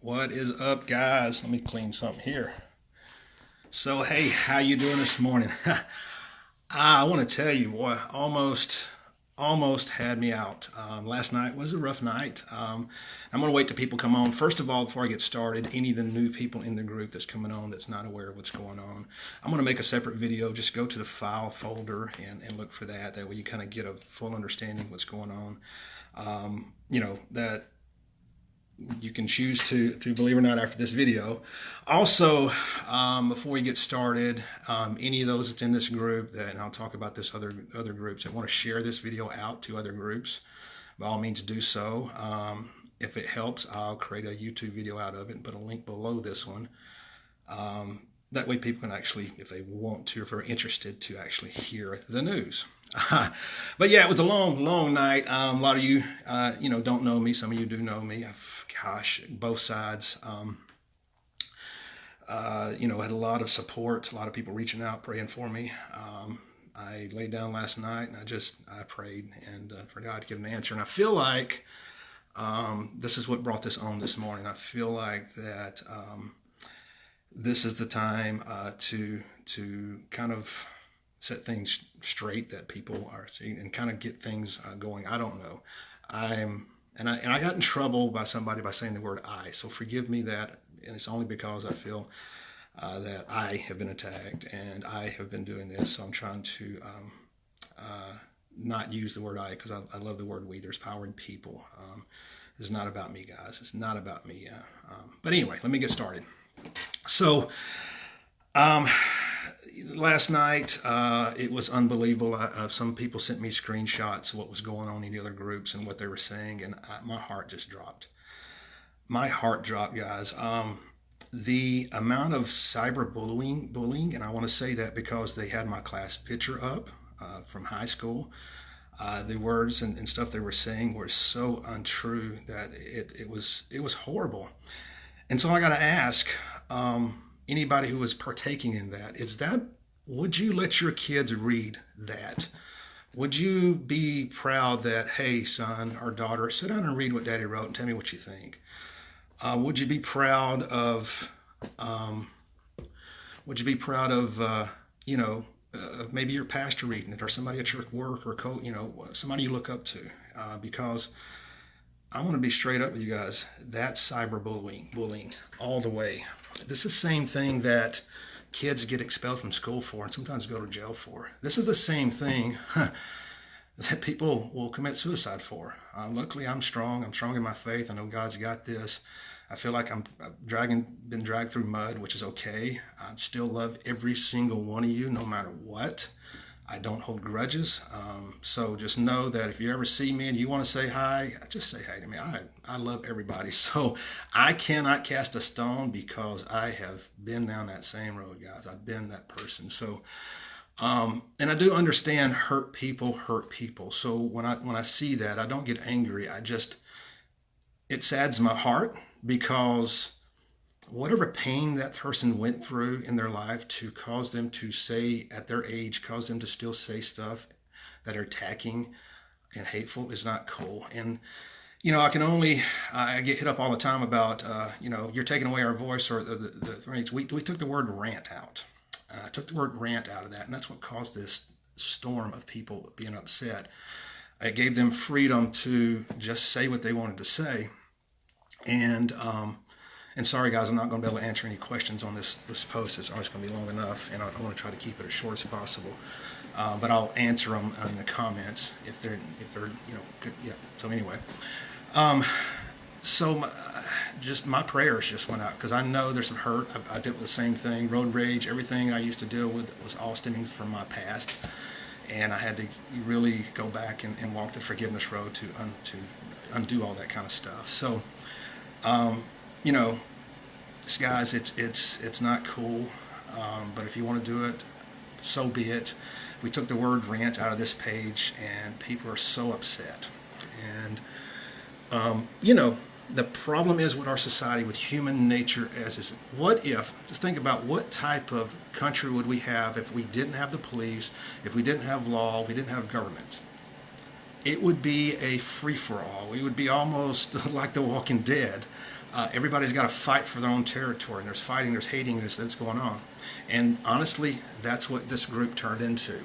What is up, guys? Let me clean something here. So, hey, how you doing this morning? I want to tell you, boy, almost had me out. Last night was a rough night. I'm going to wait till people come on. First of all, before I get started, any of the new people in the group that's coming on that's not aware of what's going on, I'm going to make a separate video. Just go to the file folder and look for that. That way you kind of get a full understanding of what's going on. That you can choose to believe or not after this video. Also, before we get started, any of those that's in this group, and I'll talk about this other groups that want to share this video out to other groups, by all means do so. If it helps, I'll create a YouTube video out of it and put a link below this one. That way people can actually, if they want to, if they're interested, to actually hear the news. But yeah, it was a long night. A lot of you, don't know me. Some of you do know me. Gosh, both sides. Had a lot of support, a lot of people reaching out, praying for me. I laid down last night and I prayed and for God to give an answer. And I feel like this is what brought this on this morning. I feel like that this is the time to kind of set things straight that people are seeing and kind of get things going. I don't know. I got in trouble by somebody by saying the word I. So forgive me that, and it's only because I feel that I have been attacked and I have been doing this. So I'm trying to not use the word I, because I love the word we. There's power in people. It's not about me, guys. It's not about me. But anyway, let me get started. So, last night, it was unbelievable. Some people sent me screenshots of what was going on in the other groups and what they were saying, and my heart just dropped. My heart dropped, guys. The amount of cyberbullying, and I want to say that because they had my class picture up from high school. The words and stuff they were saying were so untrue that it was horrible. And so I got to ask anybody who was partaking in that, would you let your kids read that? Would you be proud that, hey, son or daughter, sit down and read what Daddy wrote and tell me what you think? Would you be proud of, maybe your pastor reading it, or somebody at your work, or somebody you look up to? Because I want to be straight up with you guys. That's bullying all the way. This is the same thing that kids get expelled from school for and sometimes go to jail for. This is the same thing that people will commit suicide for. Luckily, I'm strong. I'm strong in my faith. I know God's got this. I feel like I've been dragged through mud, which is okay. I still love every single one of you, no matter what. I don't hold grudges. So just know that if you ever see me and you want to say hi, just say hi to me. I love everybody. So I cannot cast a stone because I have been down that same road, guys. I've been that person. So, and I do understand hurt people. So when I see that, I don't get angry. It saddens my heart, because whatever pain that person went through in their life to cause them to say, at their age, cause them to still say stuff that are attacking and hateful is not cool. And, I get hit up all the time about, you're taking away our voice, or the rates. We took the word rant out. I took the word rant out of that, and that's what caused this storm of people being upset. It gave them freedom to just say what they wanted to say. And sorry, guys, I'm not going to be able to answer any questions on this post. It's always going to be long enough, and I want to try to keep it as short as possible. But I'll answer them in the comments if they're good. Yeah. So anyway, just my prayers just went out, because I know there's some hurt. I did the same thing, road rage, everything I used to deal with was all stemming from my past, and I had to really go back and walk the forgiveness road to undo all that kind of stuff. So. Guys, it's not cool, but if you want to do it, so be it. We took the word rant out of this page, and people are so upset. And, the problem is with our society, with human nature is just think about what type of country would we have if we didn't have the police, if we didn't have law, if we didn't have government. it would be a free-for-all. We would be almost like The Walking Dead. Everybody's got to fight for their own territory, and there's fighting, there's hating, that's going on. And honestly, that's what this group turned into.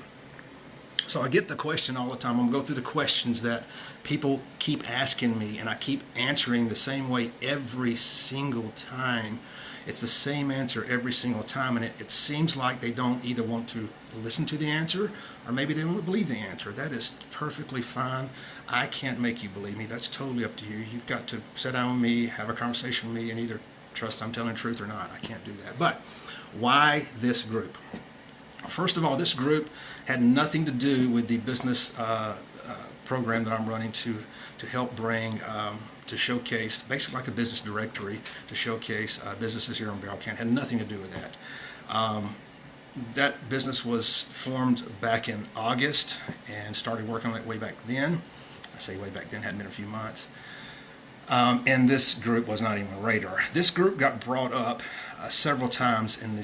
So I get the question all the time. I'm going to go through the questions that people keep asking me, and I keep answering the same way every single time. It's the same answer every single time, and it seems like they don't either want to listen to the answer, or maybe they don't believe the answer. That is perfectly fine. I can't make you believe me. That's totally up to you. You've got to sit down with me, have a conversation with me, and either trust I'm telling the truth or not. I can't do that. But why this group? First of all, this group had nothing to do with the business program that I'm running to help bring, to showcase, basically like a business directory, to showcase businesses here in Barrow County. Had nothing to do with that. That business was formed back in August and started working on it way back then. I say way back then, hadn't been a few months. And this group was not even a radar. This group got brought up several times in the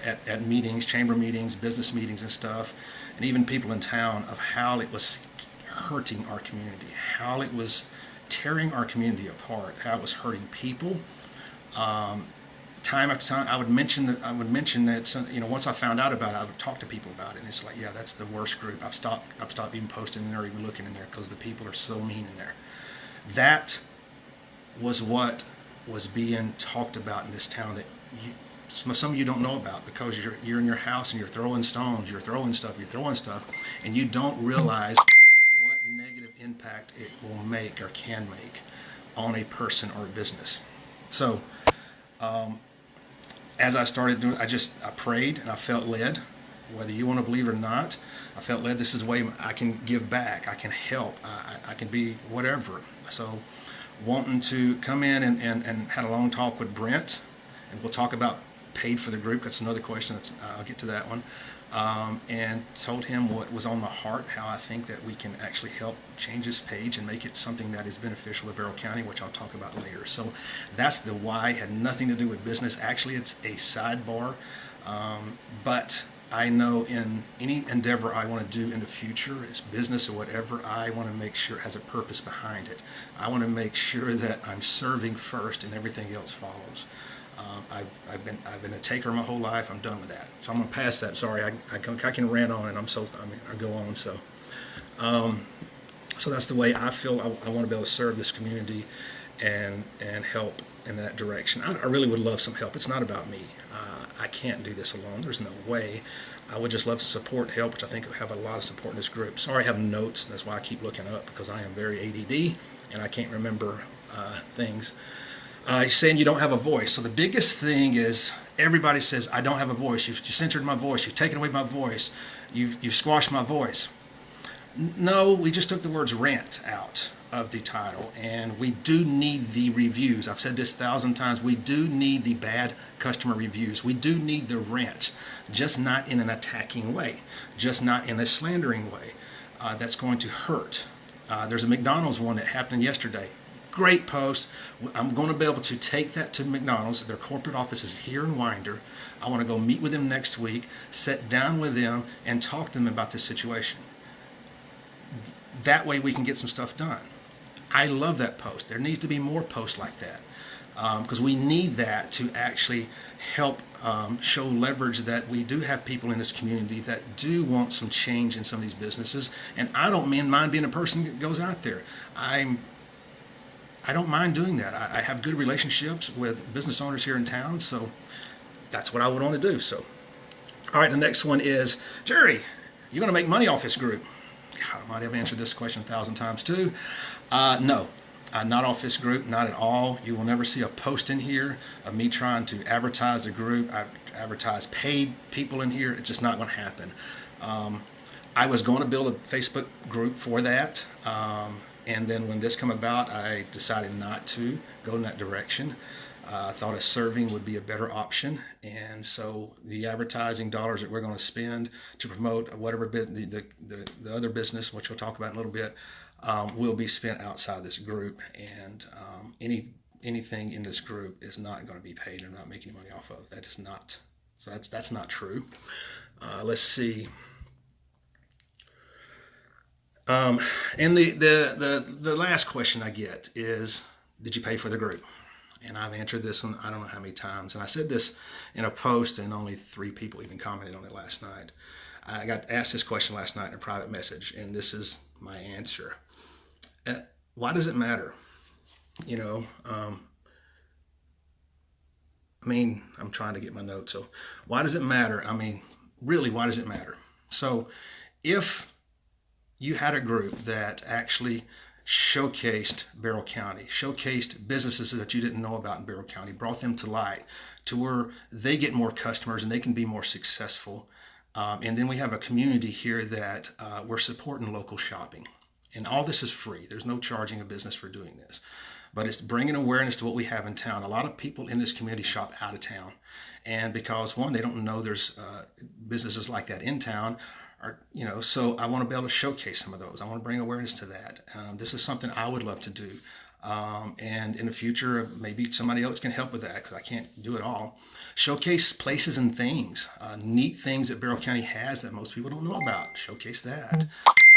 at meetings, chamber meetings, business meetings and stuff, and even people in town, of how it was hurting our community, how it was tearing our community apart, how it was hurting people. Time after time, I would mention that once I found out about it, I would talk to people about it, and it's like, yeah, that's the worst group. I've stopped even posting in there, or even looking in there, because the people are so mean in there. That was what was being talked about in this town that some of you don't know about, because you're in your house and you're throwing stones, you're throwing stuff, and you don't realize what negative impact it will make or can make on a person or a business. So as I started doing, I prayed, and I felt led. Whether you want to believe it or not, I felt led. This is the way I can give back, I can help, I can be whatever. So wanting to come in and had a long talk with Brent, and we'll talk about paid for the group. That's another question. I'll get to that one. And told him what was on my heart, how I think that we can actually help change this page and make it something that is beneficial to Barrow County, which I'll talk about later. So that's the why. It had nothing to do with business. Actually, it's a sidebar. But I know in any endeavor I want to do in the future, it's business or whatever, I want to make sure it has a purpose behind it. I want to make sure that I'm serving first and everything else follows. I've been a taker my whole life. I'm done with that. So I'm gonna pass that. Sorry, I can rant on, and I go on. So so that's the way I feel. I want to be able to serve this community and help in that direction. I really would love some help. It's not about me. I can't do this alone. There's no way. I would just love support and help, which I think I have a lot of support in this group. Sorry, I have notes. That's why I keep looking up, because I am very ADD and I can't remember things. He's saying you don't have a voice. So the biggest thing is, everybody says, I don't have a voice. You've censored my voice. You've taken away my voice. You've squashed my voice. No, we just took the words rant out of the title, and we do need the reviews. I've said this 1,000 times. We do need the bad customer reviews. We do need the rant, just not in an attacking way, just not in a slandering way. That's going to hurt. There's a McDonald's one that happened yesterday. Great post. I'm going to be able to take that to McDonald's. Their corporate office is here in Winder. I want to go meet with them next week, sit down with them, and talk to them about this situation. That way we can get some stuff done. I love that post. There needs to be more posts like that, because we need that to actually help show leverage that we do have people in this community that do want some change in some of these businesses. And I don't mind being a person that goes out there. I don't mind doing that. I have good relationships with business owners here in town, so that's what I would want to do. So, all right, the next one is, Jerry, you're going to make money off this group? God, I might have answered this question 1,000 times too. No, not off this group, not at all. You will never see a post in here of me trying to advertise the group. I advertise paid people in here. It's just not going to happen. I was going to build a Facebook group for that. And then when this came about, I decided not to go in that direction. I thought a serving would be a better option. And so the advertising dollars that we're going to spend to promote whatever the other business, which we'll talk about in a little bit, will be spent outside this group. And anything in this group is not going to be paid. I'm not making money off of. That is not. So that's not true. Let's see. And the last question I get is, did you pay for the group? And I've answered this on I don't know how many times. And I said this in a post, and only 3 people even commented on it last night. I got asked this question last night in a private message, and this is my answer. Why does it matter? You know, I mean, I'm trying to get my notes. So why does it matter? I mean, really, why does it matter? So if you had a group that actually showcased Barrow County, showcased businesses that you didn't know about in Barrow County, brought them to light to where they get more customers and they can be more successful. And then we have a community here that we're supporting local shopping. And all this is free. There's no charging a business for doing this. But it's bringing awareness to what we have in town. A lot of people in this community shop out of town. And because, one, they don't know there's businesses like that in town, or, you know, so I want to be able to showcase some of those. I want to bring awareness to that. This is something I would love to do. And in the future, maybe somebody else can help with that because I can't do it all. Showcase places and things, neat things that Barrow County has that most people don't know about. Showcase that.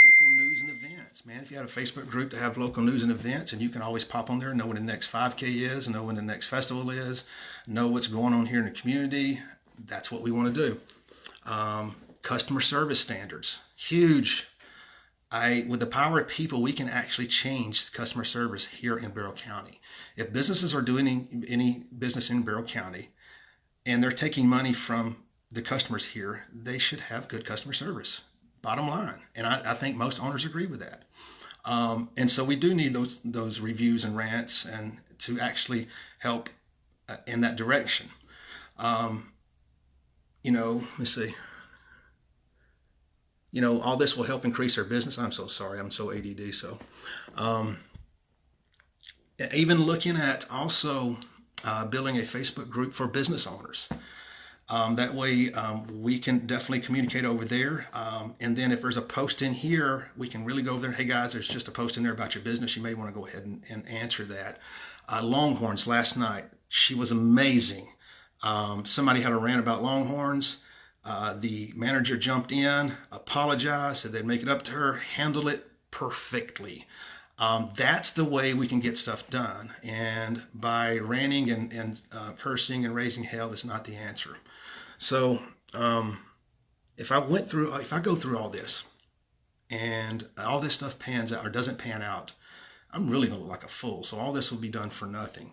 Local news and events. Man, if you had a Facebook group to have local news and events, and you can always pop on there and know when the next 5K is, know when the next festival is, know what's going on here in the community, that's what we want to do. Customer service standards, huge. With the power of people, we can actually change customer service here in Barrow County. If businesses are doing any business in Barrow County and they're taking money from the customers here, they should have good customer service, bottom line. And I think most owners agree with that. And so we do need those reviews and rants and to actually help in that direction. You know, let me see. You know, all this will help increase our business. I'm so sorry. I'm so ADD. So even looking at also building a Facebook group for business owners. That way we can definitely communicate over there. And then if there's a post in here, we can really go over there. Hey guys, there's just a post in there about your business. You may want to go ahead and answer that. Longhorns last night, she was amazing. Somebody had a rant about Longhorns. The manager jumped in, apologized, said they'd make it up to her, handle it perfectly. That's the way we can get stuff done. And by ranting and cursing and raising hell is not the answer. So if I go through all this and all this stuff pans out or doesn't pan out, I'm really going to look like a fool. So all this will be done for nothing.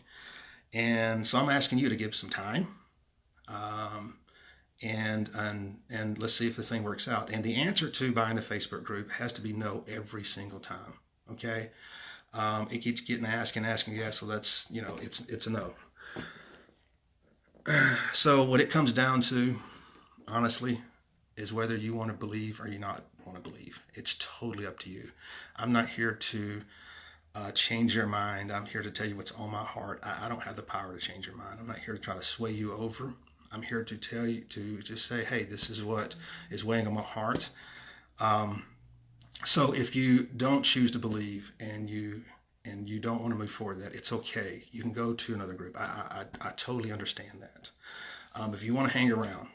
And so I'm asking you to give some time. And let's see if this thing works out. And the answer to buying a Facebook group has to be no every single time. Okay. It keeps getting asking, yes. So that's, you know, it's a no. So what it comes down to, honestly, is whether you want to believe or you not want to believe. It's totally up to you. I'm not here to change your mind. I'm here to tell you what's on my heart. I don't have the power to change your mind. I'm not here to try to sway you over. I'm here to tell you, to just say, hey, this is what is weighing on my heart. So if you don't choose to believe and you don't want to move forward, that it's okay. You can go to another group. I totally understand that. If you want to hang around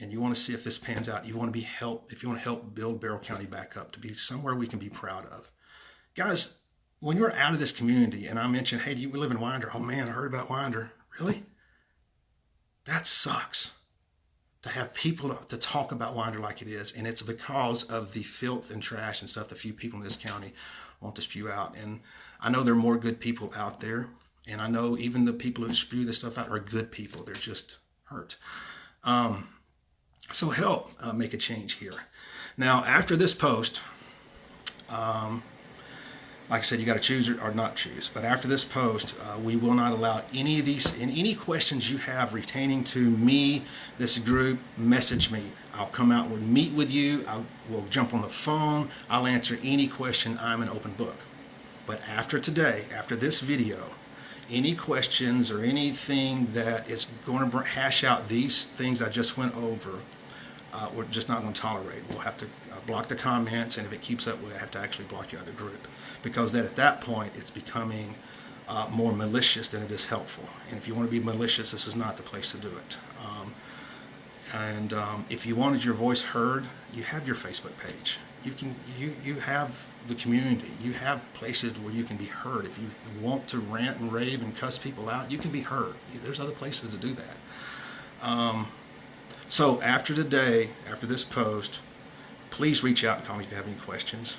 and you want to see if this pans out, if you want to help build Barrow County back up to be somewhere we can be proud of. Guys, when you're out of this community and I mentioned, hey, do you live in Winder? Oh man, I heard about Winder. Really? That sucks to have people to talk about Winder like it is. And it's because of the filth and trash and stuff the few people in this county want to spew out. And I know there are more good people out there. And I know even the people who spew this stuff out are good people. They're just hurt. So help make a change here. Now, after this post, like I said, you got to choose or not choose. But after this post, we will not allow any of these, and any questions you have retaining to me, this group, message me. I'll come out and meet with you. We'll jump on the phone. I'll answer any question. I'm an open book. But after today, after this video, any questions or anything that is going to hash out these things I just went over, we're just not going to tolerate. We'll have to block the comments, and if it keeps up, we'll have to actually block you out of the group, because then at that point it's becoming more malicious than it is helpful. And if you want to be malicious, this is not the place to do it. If you wanted your voice heard, you have your Facebook page. You have the community. You have places where you can be heard. If you want to rant and rave and cuss people out, you can be heard. There's other places to do that. So after today, after this post, please reach out and call me if you have any questions.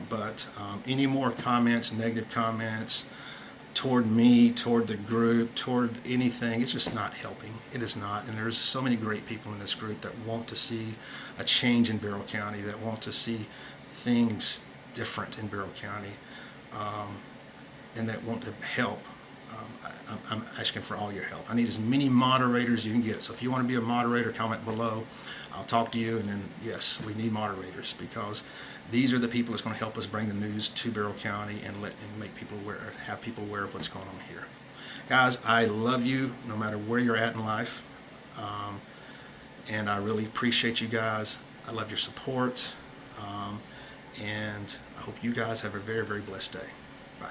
But any more comments, negative comments toward me, toward the group, toward anything, it's just not helping. It is not. And there's so many great people in this group that want to see a change in Barrow County, that want to see things different in Barrow County, and that want to help. I'm asking for all your help. I need as many moderators as you can get. So if you want to be a moderator, comment below. I'll talk to you. And then, yes, we need moderators, because these are the people that's going to help us bring the news to Barrow County and make people aware, have people aware of what's going on here. Guys, I love you no matter where you're at in life. And I really appreciate you guys. I love your support. And I hope you guys have a very, very blessed day. Bye.